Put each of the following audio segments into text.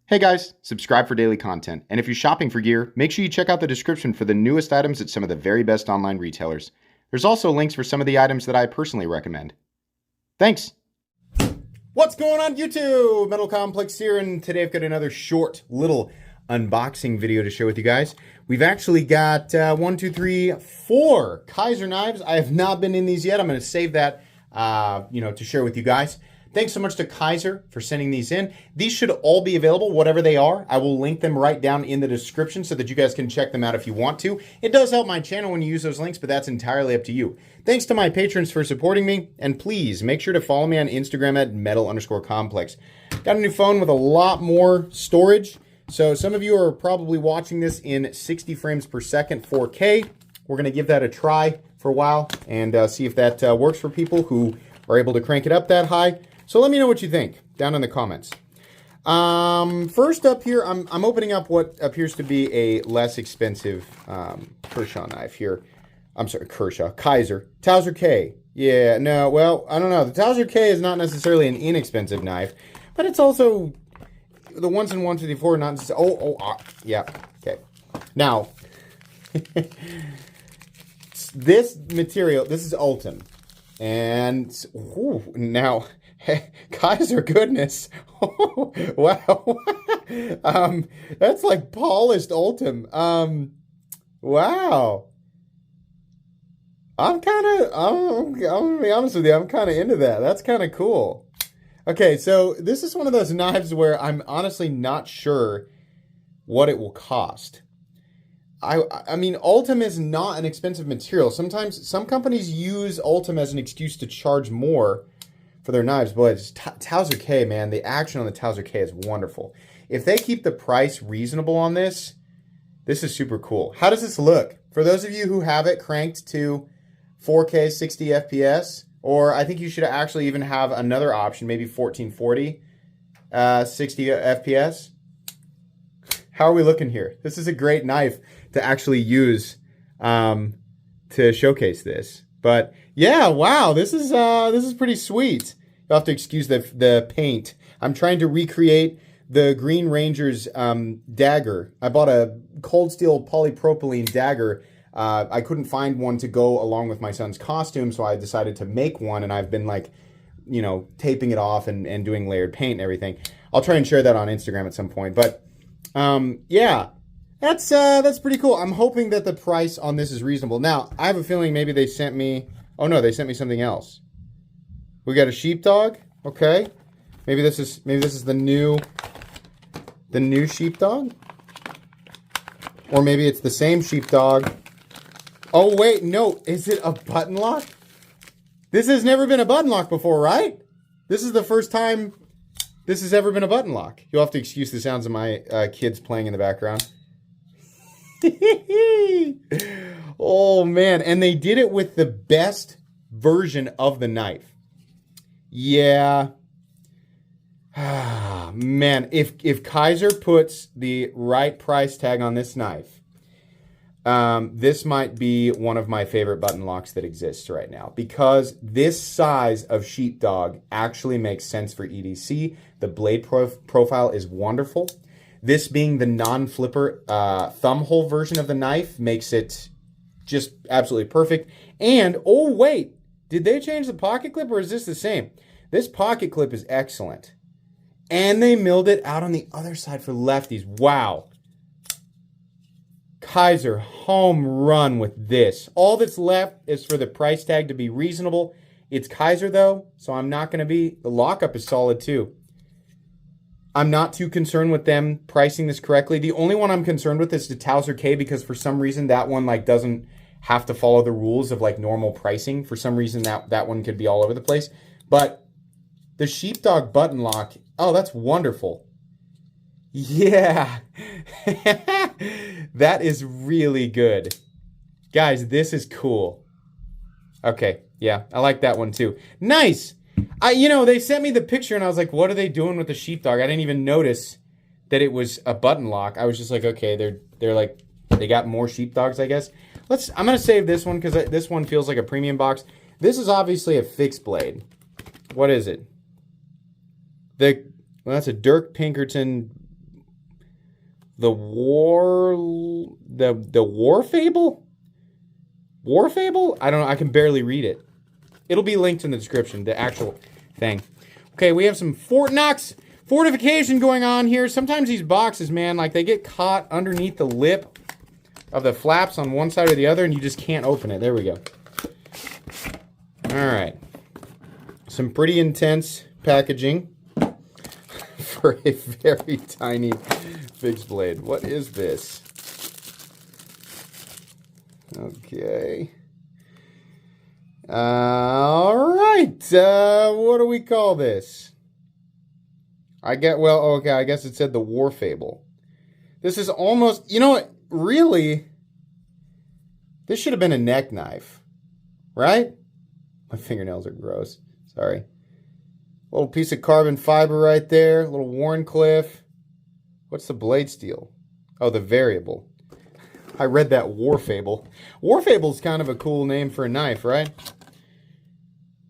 Hey guys, subscribe for daily content, and if you're shopping for gear, make sure you check out the description for the newest items at some of the very best online retailers. There's also links for some of the items that I personally recommend. Thanks! What's going on YouTube? Metal Complex here, and today I've got another short little unboxing video to share with you guys. We've actually got 4 Kizer knives. I have not been in these yet. I'm going to save that to share with you guys. Thanks so much to Kizer for sending these in. These should all be available, whatever they are. I will link them right down in the description so that you guys can check them out if you want to. It does help my channel when you use those links, but that's entirely up to you. Thanks to my patrons for supporting me, and please make sure to follow me on Instagram at metal_complex. Got a new phone with a lot more storage, so some of you are probably watching this in 60 frames per second, 4K. We're gonna give that a try for a while and see if that works for people who are able to crank it up that high. So let me know what you think down in the comments. First up here, I'm opening up what appears to be a less expensive Kershaw knife here. I'm sorry, Kizer. Towser K. Yeah, no, well, I don't know. The Towser K is not necessarily an inexpensive knife, but it's also the ones in 154 not necessarily. Yeah, okay. Now, this material, this is Ultim. And, now... Kizer goodness. Wow. That's like polished Ultim. Wow. I'm gonna be honest with you, I'm kind of into that. That's kind of cool. Okay, so this is one of those knives where I'm honestly not sure what it will cost. I mean, Ultim is not an expensive material. Sometimes some companies use Ultim as an excuse to charge more for their knives, but it's Towser K, man. The action on the Towser K is wonderful. If they keep the price reasonable on this, this is super cool. How does this look? For those of you who have it cranked to 4K 60 FPS, or I think you should actually even have another option, maybe 1440 60 FPS. How are we looking here? This is a great knife to actually use to showcase this. But yeah, wow, this is pretty sweet. You'll have to excuse the paint. I'm trying to recreate the Green Ranger's dagger. I bought a cold steel polypropylene dagger. I couldn't find one to go along with my son's costume, so I decided to make one, and I've been like, taping it off and doing layered paint and everything. I'll try and share that on Instagram at some point. But yeah. That's pretty cool. I'm hoping that the price on this is reasonable. Now, I have a feeling maybe they sent me... Oh, no, they sent me something else. We got a sheepdog. Okay. Maybe this is the new sheepdog. Or maybe it's the same sheepdog. Oh, wait, no. Is it a button lock? This has never been a button lock before, right? This is the first time this has ever been a button lock. You'll have to excuse the sounds of my kids playing in the background. Oh man, and they did it with the best version of the knife. Yeah. Man, if Kizer puts the right price tag on this knife, this might be one of my favorite button locks that exists right now, because this size of sheepdog actually makes sense for EDC. The blade profile is wonderful. This being the non-flipper thumb hole version of the knife makes it just absolutely perfect. And, oh wait, did they change the pocket clip, or is this the same? This pocket clip is excellent. And they milled it out on the other side for lefties. Wow. Kizer, home run with this. All that's left is for the price tag to be reasonable. It's Kizer though, so I'm not going to be... The lockup is solid too. I'm not too concerned with them pricing this correctly. The only one I'm concerned with is the Towser K, because for some reason that one doesn't have to follow the rules of normal pricing. For some reason that one could be all over the place. But the sheepdog button lock, oh, that's wonderful. Yeah. That is really good. Guys, this is cool. Okay, yeah, I like that one too. Nice. They sent me the picture and I was like, what are they doing with the sheepdog? I didn't even notice that it was a button lock. I was just like, okay, they got more sheepdogs, I guess. I'm going to save this one because this one feels like a premium box. This is obviously a fixed blade. What is it? Well, that's a Dirk Pinkerton The War Fable? War Fable? I don't know. I can barely read it. It'll be linked in the description, the actual thing. Okay, we have some Fort Knox fortification going on here. Sometimes these boxes, man, like they get caught underneath the lip of the flaps on one side or the other, and you just can't open it. There we go. All right. Some pretty intense packaging for a very tiny fixed blade. What is this? Okay. All right. What do we call this? I guess it said the War Fable. This is almost, you know what? Really, this should have been a neck knife, right? My fingernails are gross. Sorry. Little piece of carbon fiber right there. Little Wharncliffe. What's the blade steel? Oh, the variable. I read that War Fable. War Fable's kind of a cool name for a knife, right?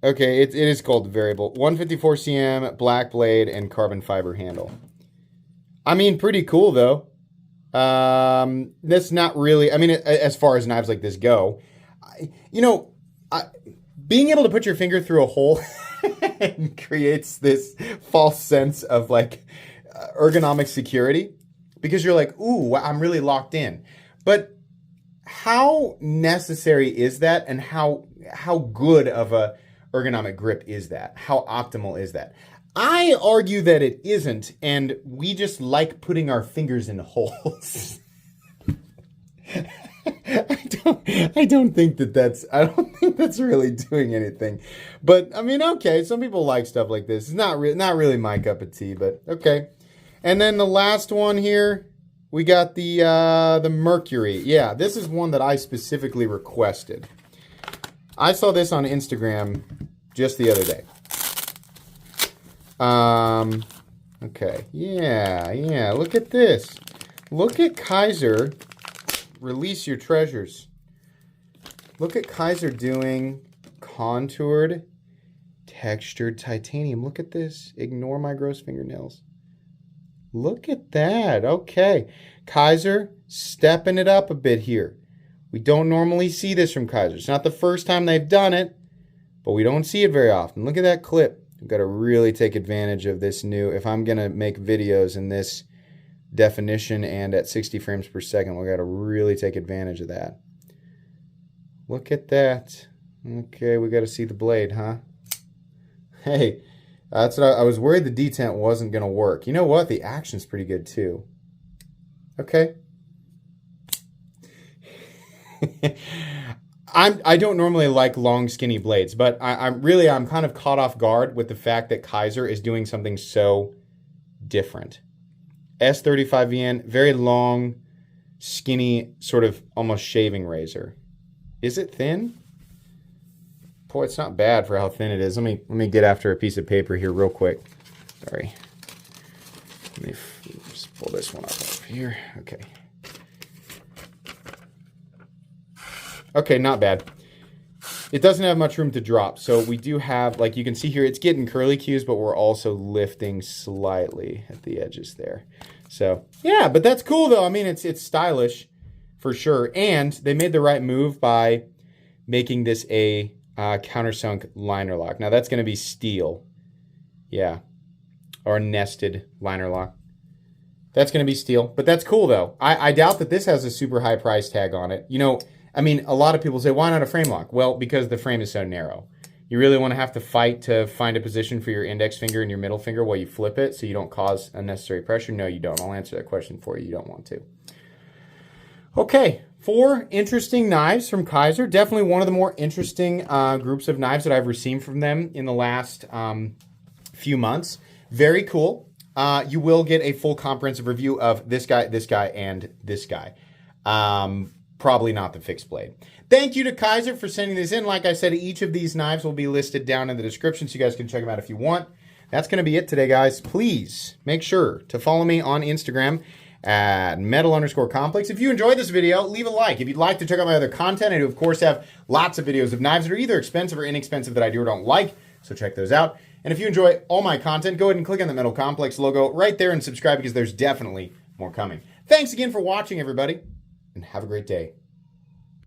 Okay, it is called the variable. 154 cm, black blade, and carbon fiber handle. I mean, pretty cool, though. That's not really... I mean, as far as knives like this go, being able to put your finger through a hole creates this false sense of, like, ergonomic security. Because you're like, ooh, I'm really locked in. But how necessary is that, and how good of a ergonomic grip is that? How optimal is that? I argue that it isn't, and we just like putting our fingers in holes. I don't think that's really doing anything. But I mean, okay, some people like stuff like this. It's not really my cup of tea, but okay. And then the last one here, we got the Mercury. Yeah, this is one that I specifically requested. I saw this on Instagram just the other day. Okay, yeah, look at this. Look at Kizer. Release your treasures. Look at Kizer doing contoured, textured titanium. Look at this. Ignore my gross fingernails. Look at that. Okay. Kizer stepping it up a bit here. We don't normally see this from Kizer. It's not the first time they've done it, but we don't see it very often. Look at that clip. We've got to really take advantage of this new, if I'm going to make videos in this definition and at 60 frames per second, we've got to really take advantage of that. Look at that. Okay, we got to see the blade, huh? Hey, that's what I was worried the detent wasn't going to work. You know what? The action's pretty good too. Okay. I don't normally like long, skinny blades, but I'm kind of caught off guard with the fact that Kizer is doing something so different. S35VN, very long, skinny, sort of almost shaving razor. Is it thin? Boy, it's not bad for how thin it is. Let me get after a piece of paper here real quick. Sorry. Let me just pull this one up over here. Okay. Okay, not bad. It doesn't have much room to drop, so we do have, like you can see here, it's getting curly cues, but we're also lifting slightly at the edges there. So, yeah, but that's cool, though. I mean, it's stylish for sure, and they made the right move by making this a countersunk liner lock. Now, that's going to be steel. Yeah, or nested liner lock. That's going to be steel, but that's cool, though. I doubt that this has a super high price tag on it. You know, I mean, a lot of people say, why not a frame lock? Well, because the frame is so narrow. You really want to have to fight to find a position for your index finger and your middle finger while you flip it so you don't cause unnecessary pressure. No, you don't. I'll answer that question for you. You don't want to. Okay, 4 interesting knives from Kizer. Definitely one of the more interesting groups of knives that I've received from them in the last few months. Very cool. You will get a full comprehensive review of this guy, and this guy. Probably not the fixed blade. Thank you to Kizer for sending this in. Like I said, each of these knives will be listed down in the description, so you guys can check them out if you want. That's going to be it today, guys. Please make sure to follow me on Instagram at metal_complex. If you enjoyed this video, leave a like. If you'd like to check out my other content, I do, of course, have lots of videos of knives that are either expensive or inexpensive that I do or don't like, so check those out. And if you enjoy all my content, go ahead and click on the Metal Complex logo right there and subscribe because there's definitely more coming. Thanks again for watching, everybody, and have a great day.